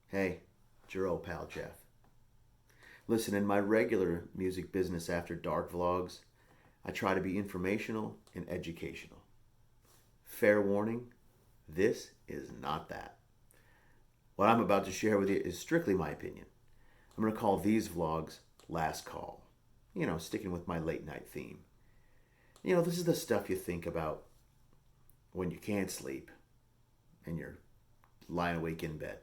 Hey, it's your old pal Jeff. Listen, in my regular music business after dark vlogs, I try to be informational and educational. Fair warning, this is not that. What I'm about to share with you is strictly my opinion. I'm going to call these vlogs Last Call. Sticking with my late night theme. This is the stuff you think about when you can't sleep and you're lying awake in bed.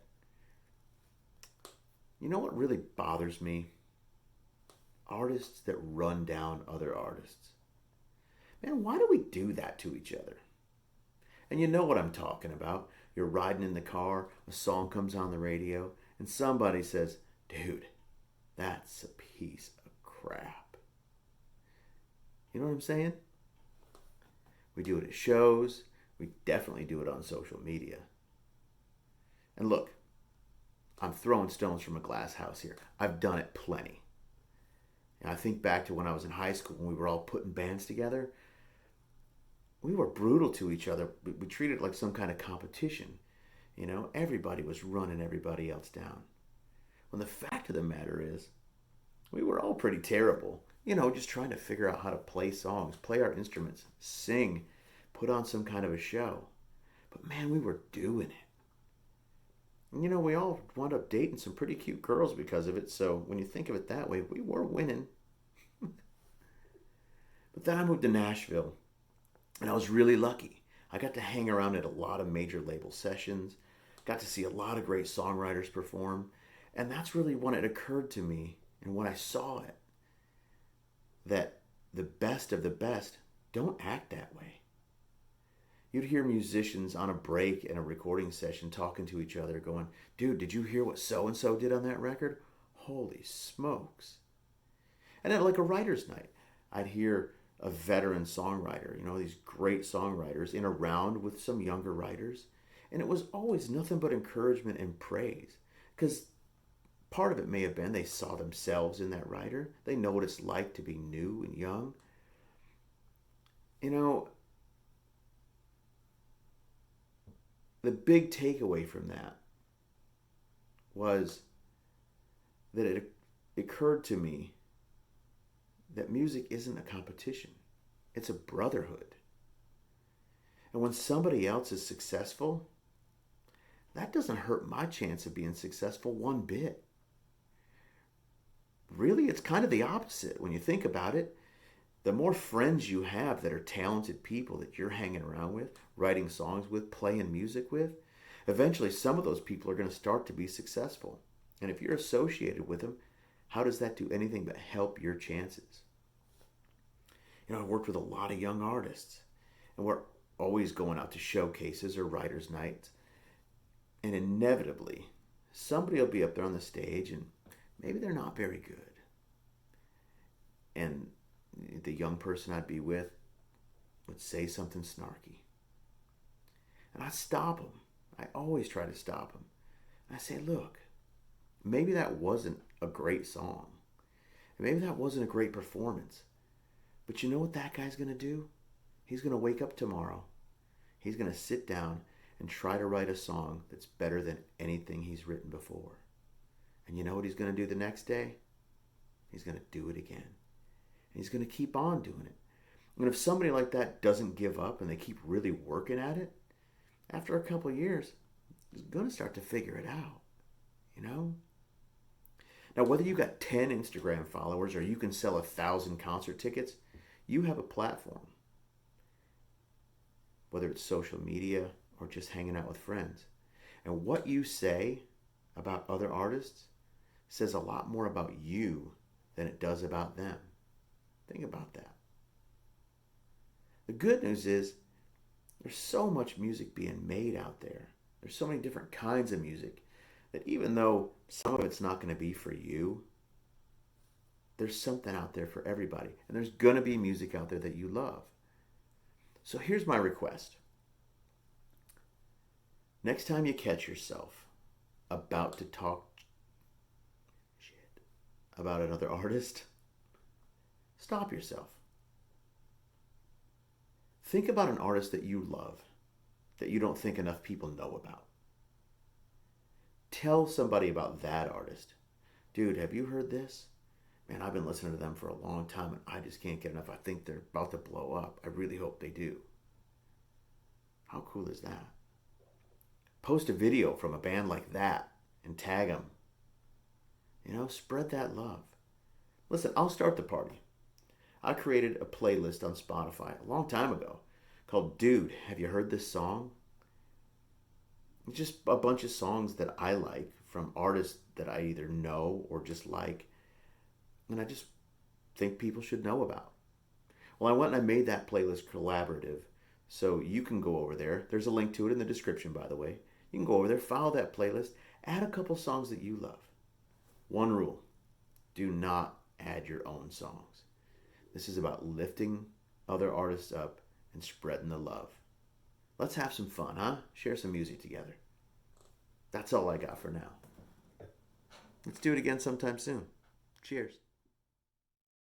You know what really bothers me? Artists that run down other artists. Man, why do we do that to each other? And you know what I'm talking about. You're riding in the car, a song comes on the radio, and somebody says, dude, that's a piece of crap. You know what I'm saying? We do it at shows. We definitely do it on social media. And look, I'm throwing stones from a glass house here. I've done it plenty. And I think back to when I was in high school when we were all putting bands together. We were brutal to each other. We treated it like some kind of competition. Everybody was running everybody else down. When the fact of the matter is, we were all pretty terrible. Just trying to figure out how to play songs, play our instruments, sing, put on some kind of a show. But man, we were doing it. And we all wound up dating some pretty cute girls because of it. So when you think of it that way, we were winning. But then I moved to Nashville, and I was really lucky. I got to hang around at a lot of major label sessions, got to see a lot of great songwriters perform, and that's really when it occurred to me, and when I saw it, that the best of the best don't act that way. You'd hear musicians on a break in a recording session talking to each other, going, dude, did you hear what so and so did on that record? Holy smokes. And at like a writer's night, I'd hear a veteran songwriter, these great songwriters in a round with some younger writers. And it was always nothing but encouragement and praise. Because part of it may have been they saw themselves in that writer. They know what it's like to be new and young. You know, the big takeaway from that was that it occurred to me that music isn't a competition. It's a brotherhood. And when somebody else is successful, that doesn't hurt my chance of being successful one bit. Really, it's kind of the opposite when you think about it. The more friends you have that are talented people that you're hanging around with, writing songs with, playing music with, eventually some of those people are going to start to be successful. And if you're associated with them, how does that do anything but help your chances? I've worked with a lot of young artists, and we're always going out to showcases or writers' nights. And inevitably, somebody will be up there on the stage, and maybe they're not very good. And the young person I'd be with would say something snarky. And I'd stop them. I always try to stop them. And I say, look, maybe that wasn't a great song. Maybe that wasn't a great performance. But you know what that guy's going to do? He's going to wake up tomorrow. He's going to sit down and try to write a song that's better than anything he's written before. And you know what he's going to do the next day? He's going to do it again. And he's going to keep on doing it. And if somebody like that doesn't give up and they keep really working at it, after a couple of years, he's going to start to figure it out. Now, whether you got 10 Instagram followers or you can sell 1,000 concert tickets, you have a platform. Whether it's social media or just hanging out with friends. And what you say about other artists says a lot more about you than it does about them. Think about that. The good news is there's so much music being made out there. There's so many different kinds of music that even though some of it's not going to be for you, there's something out there for everybody. And there's going to be music out there that you love. So here's my request. Next time you catch yourself about to talk shit about another artist, stop yourself. Think about an artist that you love, that you don't think enough people know about. tell somebody about that artist. Dude, have you heard this? Man, I've been listening to them for a long time and I just can't get enough. I think they're about to blow up. I really hope they do. How cool is that? Post a video from a band like that and tag them. Spread that love. Listen, I'll start the party. I created a playlist on Spotify a long time ago called Dude, Have You Heard This Song? It's just a bunch of songs that I like from artists that I either know or just like, and I just think people should know about. Well, I went and I made that playlist collaborative, so you can go over there. There's a link to it in the description, by the way. You can go over there, follow that playlist, add a couple songs that you love. One rule: do not add your own songs. This is about lifting other artists up and spreading the love. Let's have some fun, huh? Share some music together. That's all I got for now. Let's do it again sometime soon. Cheers.